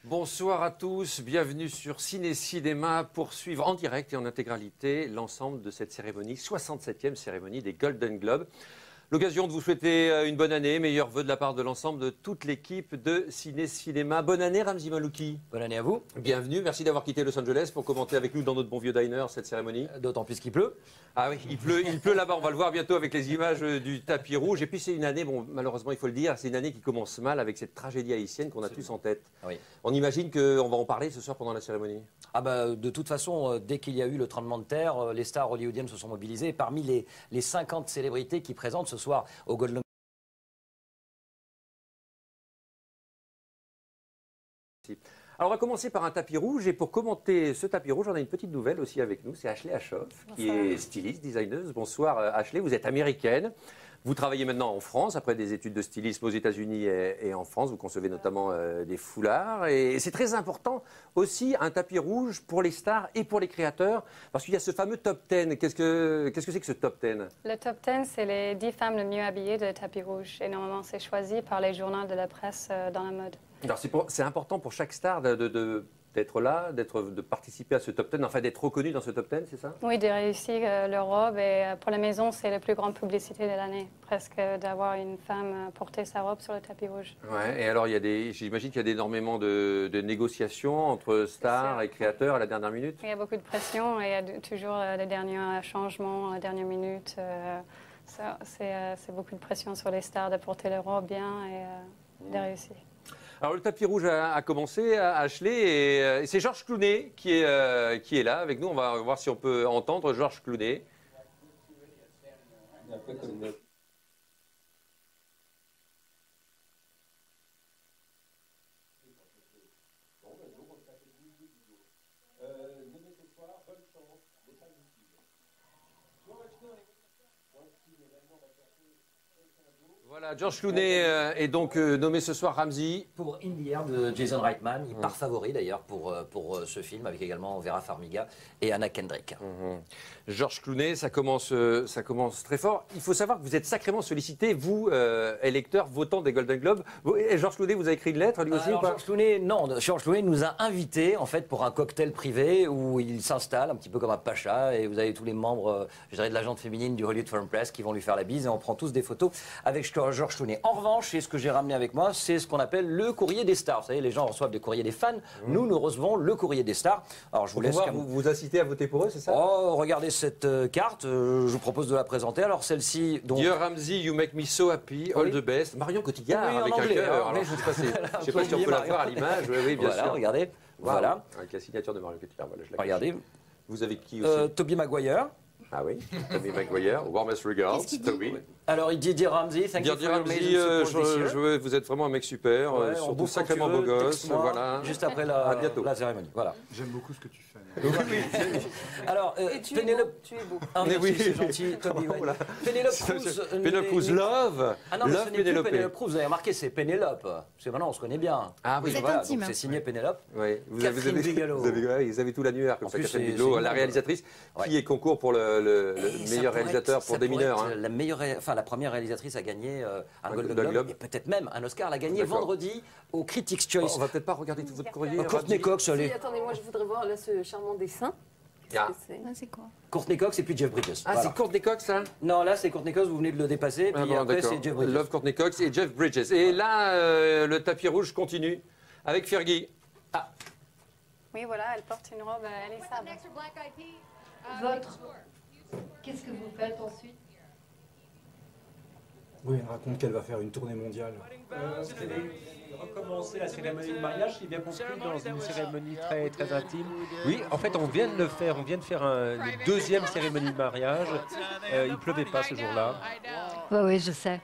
Bonsoir à tous, bienvenue sur Ciné Cinéma pour suivre en direct et en intégralité l'ensemble de cette cérémonie, 67e cérémonie des Golden Globes. L'occasion de vous souhaiter une bonne année, meilleurs vœux de la part de l'ensemble de toute l'équipe de Ciné Cinéma. Bonne année Ramzi Malouki. Bonne année à vous. Bienvenue, merci d'avoir quitté Los Angeles pour commenter avec nous dans notre bon vieux diner cette cérémonie. D'autant plus qu'il pleut. Ah oui, il pleut là-bas, on va le voir bientôt avec les images du tapis rouge. Et puis c'est une année, bon malheureusement il faut le dire, c'est une année qui commence mal avec cette tragédie haïtienne qu'on a tous en tête. Oui. On imagine qu'on va en parler ce soir pendant la cérémonie. Ah bah, de toute façon, dès qu'il y a eu le tremblement de terre, les stars hollywoodiennes se sont mobilisées. Parmi les 50 célébrités qui présentent ce soir au Golden Alors on va commencer par un tapis rouge et pour commenter ce tapis rouge, on a une petite nouvelle aussi avec nous, c'est Ashley Ashoff qui est styliste, designeuse. Bonsoir Ashley, vous êtes américaine, vous travaillez maintenant en France après des études de stylisme aux États-Unis et en France, vous concevez notamment des foulards et c'est très important aussi un tapis rouge pour les stars et pour les créateurs parce qu'il y a ce fameux top 10. Qu'est-ce que c'est que ce top 10? Le top 10, c'est les 10 femmes les mieux habillées de tapis rouge et normalement c'est choisi par les journaux de la presse dans la mode. Alors c'est important pour chaque star d'être là, de participer à ce top 10, enfin d'être reconnu dans ce top 10, c'est ça? Oui, de réussir leur robe et pour la maison, c'est la plus grande publicité de l'année, presque d'avoir une femme porter sa robe sur le tapis rouge. Ouais, et alors j'imagine qu'il y a énormément de négociations entre stars et créateurs à la dernière minute? Il y a beaucoup de pression et il y a toujours des derniers changements à la dernière minute. C'est beaucoup de pression sur les stars de porter leur robe bien et de réussir. Alors le tapis rouge a commencé, Ashley, et c'est George Clooney qui est là avec nous. On va voir si on peut entendre George Clooney. Voilà, George Clooney est donc nommé ce soir Ramzi. Pour In the Air de Jason Reitman, il part favori d'ailleurs pour ce film, avec également Vera Farmiga et Anna Kendrick. George Clooney, ça commence très fort. Il faut savoir que vous êtes sacrément sollicité, vous, électeurs, votants des Golden Globes. Et George Clooney vous a écrit une lettre, lui aussi? Alors, George Clooney nous a invités en fait pour un cocktail privé où il s'installe un petit peu comme un pacha et vous avez tous les membres, je dirais, de la gente féminine du Hollywood Foreign Press qui vont lui faire la bise et on prend tous des photos avec George Clooney. En revanche, c'est ce que j'ai ramené avec moi, c'est ce qu'on appelle le courrier des stars. Vous savez, les gens reçoivent des courriers des fans. Nous recevons le courrier des stars. Alors, je vous laisse. Vous inciter à voter pour eux, c'est ça? Oh, regardez cette carte. Je vous propose de la présenter. Alors, celle-ci. Donc... Dear Ramzi, you make me so happy. All the best. Marion Cotillard, oui, avec anglais, un cœur. anglais, je ne sais pas si on peut la voir à l'image. Oui, bien sûr. Regardez. Wow. Voilà. Avec la signature de Marion Cotillard. Voilà, regardez. Vous avez qui aussi? Tobey Maguire. Ah oui, Tobey Maguire, warmest regards, Tobey. Alors il dit Dear Ramzi, thank you for your amazing support vous êtes vraiment un mec super, surtout sacrément beau gosse, voilà. Juste après la cérémonie, voilà. J'aime beaucoup ce que tu fais. Alors, Pénélope, tu es beau. C'est gentil, Tobey. Pénélope Cruz, love. Ah non, mais ce n'est plus Pénélope Cruz, vous avez remarqué, c'est Pénélope. Parce que maintenant on se connaît bien. Ah oui, voilà, donc c'est signé Pénélope. Oui, vous avez tout l'annuaire, comme ça, Catherine Bigelow, la réalisatrice, qui est concours pour le meilleur réalisateur pour des mineurs. La première réalisatrice a gagné un Golden Globe et peut-être même un Oscar. Elle a gagné vendredi au Critics' Choice. On va peut-être pas regarder tout votre courrier. Courtney Cox, allez. Attendez, moi je voudrais voir là ce charmant dessin. C'est quoi? Courtney Cox et puis Jeff Bridges. Ah, c'est Courtney Cox, ça? Non, là c'est Courtney Cox, vous venez de le dépasser. Puis après c'est Jeff Bridges. Love Courtney Cox et Jeff Bridges. Et là, le tapis rouge continue avec Fergie. Ah. Oui, voilà, elle porte une robe, elle est sable. Votre. Qu'est-ce que vous faites ensuite? Oui, elle raconte qu'elle va faire une tournée mondiale. C'était recommencer la cérémonie de mariage qui est bien compris dans une cérémonie très, très intime. Oui, en fait, on vient de le faire. On vient de faire une deuxième cérémonie de mariage. Il pleuvait pas ce jour-là. Oui, je sais.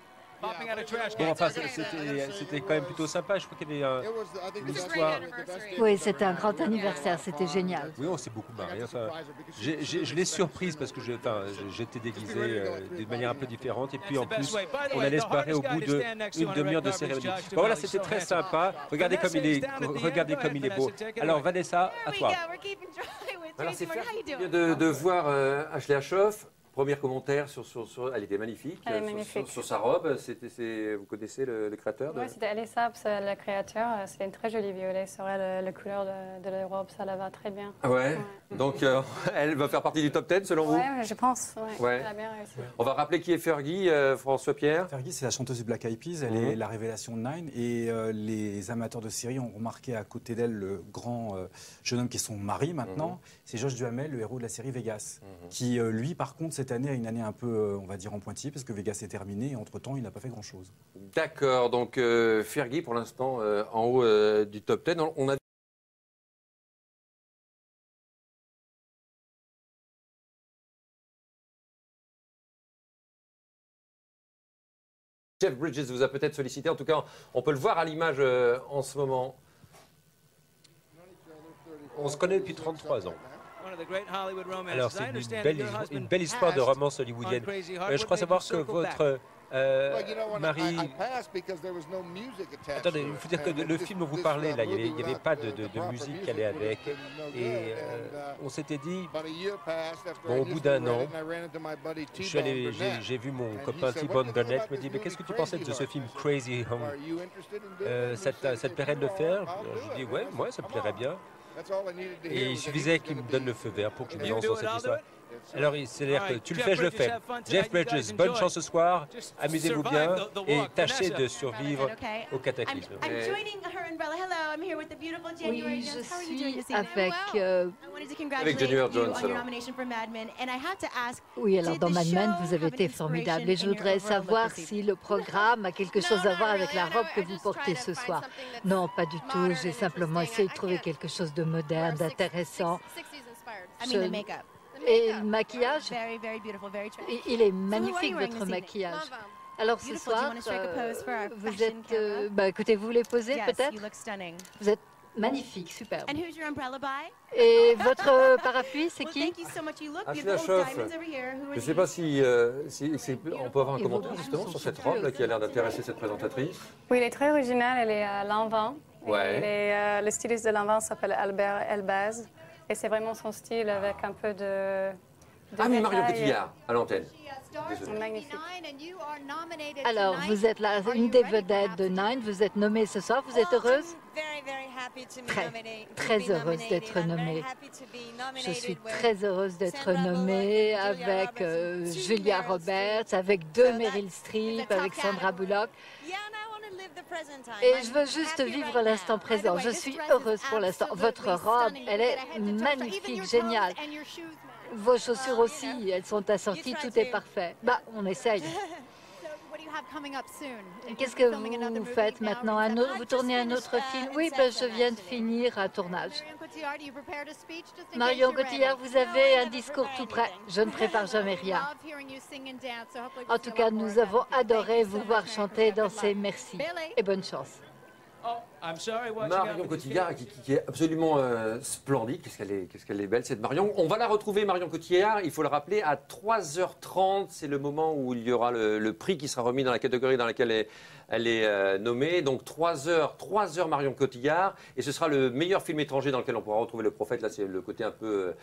Bon, enfin, c'était quand même plutôt sympa. Je crois qu'il y avait une histoire. Oui, c'était un grand anniversaire, c'était génial. Oui, on s'est beaucoup marré. Enfin, je l'ai surprise parce que j'étais déguisé de manière un peu différente. Et puis en plus, on allait se barrer au bout d'une demi-heure de cérémonie. Bon, voilà, c'était très sympa. Regardez comme il est beau. Alors, Vanessa, à toi. Alors, c'est de voir Ashley Ashoff. Premier commentaire elle était magnifique. Elle est magnifique. Sur sa robe, vous connaissez le créateur Oui, c'était Elisa, c'est le créateur. C'est une très jolie violet. C'est vrai, la couleur de la robe, ça la va très bien. Ouais. Donc, elle va faire partie du top 10 selon vous? Oui, je pense. Ouais. Elle a bien réussi. On va rappeler qui est Fergie, François-Pierre. Fergie, c'est la chanteuse du Black Eyed Peas. Elle est la révélation de Nine. Et les amateurs de série ont remarqué à côté d'elle le grand jeune homme qui est son mari maintenant. C'est Josh Duhamel, le héros de la série Vegas. Qui, lui, par contre, cette année a une année un peu, on va dire, en pointillé, parce que Vegas est terminé et entre-temps, il n'a pas fait grand-chose. D'accord, donc Fergie, pour l'instant, en haut du top 10. On a Jeff Bridges vous a peut-être sollicité. En tout cas, on peut le voir à l'image en ce moment. On se connaît depuis 33 ans. Alors, c'est une belle histoire de romance hollywoodienne. Je crois savoir que votre mari... Attendez, il faut dire que le film dont vous parlez, là, il n'y avait pas de musique qui allait avec. Et on s'était dit, bon, au bout d'un an, j'ai vu mon copain T-Bone Burnett, me dit, mais qu'est-ce que tu pensais de ce film Crazy Home? Ça te plairait de le faire? Je lui dis, ouais, moi, ça me plairait bien. Et il suffisait qu'il me donne le feu vert pour que je me lance dans cette histoire. Alors, c'est-à-dire que tu le fais, je le fais. Jeff Bridges, bonne chance ce soir, amusez-vous bien et tâchez de survivre au cataclysme. Oui, je suis avec Jennifer Jones. Oui, alors dans Mad Men, vous avez été formidable. Et je voudrais savoir si le programme a quelque chose à voir avec la robe que vous portez ce soir. Non, pas du tout. J'ai simplement essayé de trouver quelque chose de moderne, d'intéressant. Et le maquillage, il est magnifique, votre maquillage. Alors ce soir, vous êtes... écoutez, vous voulez poser peut-être? Vous êtes magnifique, superbe. Et votre parapluie, c'est qui? Ashley Achoff. Je ne sais pas si on peut avoir un commentaire justement sur cette robe là, qui a l'air d'intéresser cette présentatrice. Oui, elle est très originale. Elle est à Lanvin. Ouais. Le styliste de Lanvin s'appelle Albert Elbaz. Et c'est vraiment son style avec un peu de mais Marion Cotillard, à l'antenne. Magnifique. Alors, vous êtes là, une des vedettes de Nine. Vous êtes nommée ce soir. Vous êtes heureuse? Très heureuse d'être nommée. Je suis très heureuse d'être nommée avec Julia Roberts, avec deux Meryl Streep, avec Sandra Bullock. Et je veux juste vivre l'instant présent. Je suis heureuse pour l'instant. Votre robe, elle est magnifique, géniale. Vos chaussures aussi, elles sont assorties, tout est parfait. On essaye. Qu'est-ce que vous faites maintenant? Vous tournez un autre film? Oui, je viens de finir un tournage. Marion Cotillard, vous avez un discours tout prêt. Je ne prépare jamais rien. En tout cas, nous avons adoré vous voir chanter, danser. Merci et bonne chance. Marion Cotillard qui est absolument splendide. Qu'est-ce qu'elle est belle cette Marion. On va la retrouver Marion Cotillard, il faut le rappeler, à 3h30. C'est le moment où il y aura le prix qui sera remis dans la catégorie dans laquelle elle est nommée. Donc 3h Marion Cotillard. Et ce sera le meilleur film étranger dans lequel on pourra retrouver Le Prophète. Là c'est le côté un peu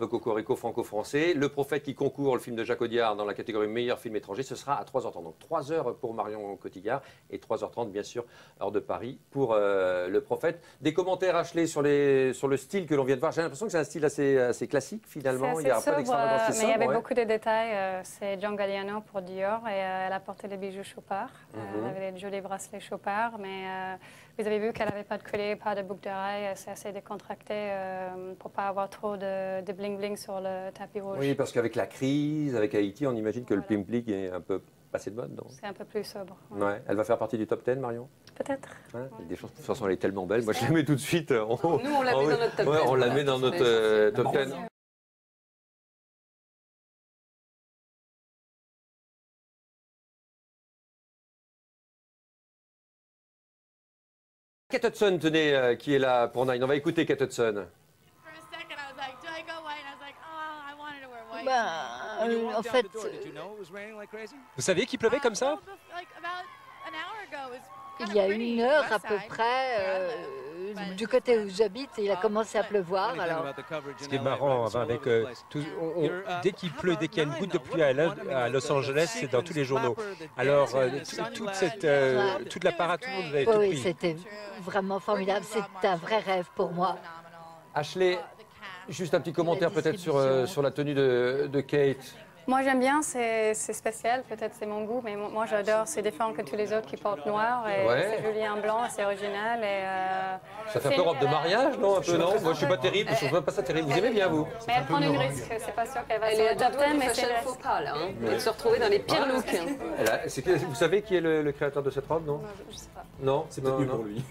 cocorico franco-français. Le Prophète qui concourt, le film de Jacques Audiard dans la catégorie meilleur film étranger. Ce sera à 3h30. Donc 3h pour Marion Cotillard et 3h30 bien sûr, heure de Paris pour Le Prophète. Des commentaires, Ashley, sur le style que l'on vient de voir. J'ai l'impression que c'est un style assez classique, finalement. Il y a pas d'extravagance, mais il y avait beaucoup de détails. C'est John Galliano pour Dior et elle a porté des bijoux Chopard. Elle avait des jolis bracelets Chopard, mais vous avez vu qu'elle n'avait pas de collier, pas de boucle d'oreille. C'est assez décontracté pour ne pas avoir trop de bling-bling sur le tapis rouge. Oui, parce qu'avec la crise, avec Haïti, on imagine que le plim-pling est un peu passé de mode. C'est un peu plus sobre. Ouais. Elle va faire partie du top 10, Marion? Peut-être. Ouais, il y a des chances. De toute façon, elle est tellement belle. Moi, je la mets tout de suite. Nous, on la met dans notre top 10. On la met dans notre top 10. Kate Hudson, tenez, qui est là pour Nine. On va écouter Kate Hudson. En fait, Vous saviez qu'il pleuvait comme ça? il y a 1 heure à peu près, du côté où j'habite, il a commencé à pleuvoir. Alors, ce qui est marrant, avec dès qu'il pleut, dès qu'il y a une goutte de pluie à Los Angeles, c'est dans tous les journaux. Alors, toute la parade, tout le monde avait tout pris. Oui, c'était vraiment formidable. C'est un vrai rêve pour moi. Ashley, juste un petit commentaire peut-être sur la tenue de Kate. Moi, j'aime bien, c'est spécial, peut-être c'est mon goût, mais moi, j'adore, c'est différent que tous les autres qui portent noir, et c'est joli en blanc, c'est original. Et, ça fait un peu robe de mariage, non? Un peu, non? Moi, je suis pas terrible, je trouve pas ça terrible. Vous aimez bien, vous? Mais elle prend une risque, c'est pas sûr qu'elle va elle sur est le top 10, mais c'est faux pas, là. Elle se retrouver dans les pires looks. Vous savez qui est le créateur de cette robe, non? Je sais pas. Non, c'est peut-être mieux pour lui.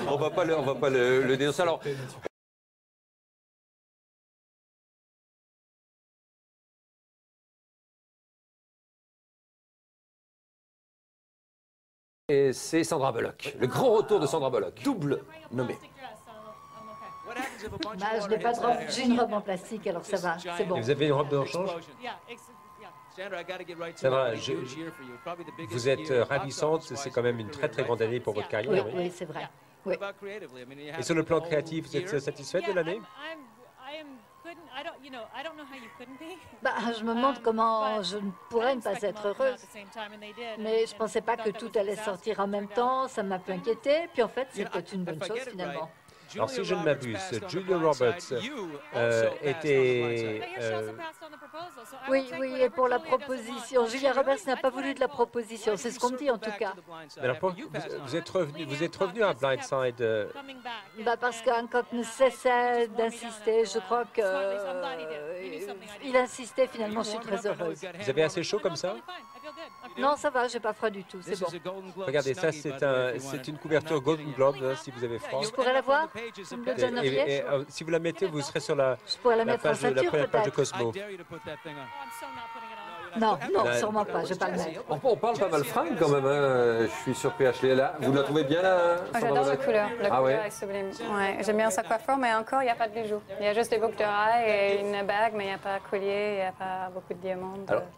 On va pas le dénoncer. Alors, et c'est Sandra Bullock, le grand retour de Sandra Bullock. Double nommé. Je n'ai pas de robe, j'ai une robe en plastique, alors ça va, c'est bon. Et vous avez une robe de rechange? Sandra, vous êtes ravissante, c'est quand même une très très grande année pour votre carrière. Oui, c'est vrai. Oui. Et sur le plan créatif, vous êtes satisfaite de l'année? Je me demande comment je ne pourrais ne pas être heureuse. Mais je ne pensais pas que tout allait sortir en même temps, ça m'a un peu inquiétée. Puis en fait, c'est peut-être une bonne chose finalement. Alors si je ne m'abuse, Julia Roberts était... Oui, et pour la proposition. Julia Roberts n'a pas voulu de la proposition, c'est ce qu'on me dit en tout cas. Alors, vous êtes revenu à Blindside parce que Hancock ne cessait d'insister. Je crois que il insistait finalement. Je suis très heureuse. Vous avez assez chaud comme ça? Non, ça va, j'ai pas froid du tout, c'est bon. Regardez, ça c'est une couverture Golden Globe, si vous avez froid. Je pourrais la voir? Vous me le donneriez? Si vous la mettez, vous serez sur la première page de Cosmo. Non, sûrement pas, je vais pas le mettre. On parle pas mal fringue quand même, hein. Je suis surpris, Ashley. Là, vous la trouvez bien, là? J'adore la couleur. La couleur est sublime. Ouais, j'aime bien sa coiffure, mais encore, il n'y a pas de bijoux. Il y a juste des boucles d'oreilles et une bague, mais il n'y a pas de collier, il n'y a pas beaucoup de diamants.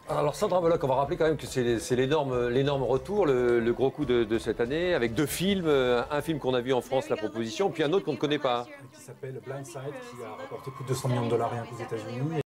Alors Sandra Bullock, on va rappeler quand même que c'est l'énorme retour, le gros coup de cette année, avec 2 films, un film qu'on a vu en France, La Proposition, puis un autre qu'on ne connaît pas. Qui s'appelle Blindside, qui a rapporté plus de $200 millions rien qu'aux États-Unis.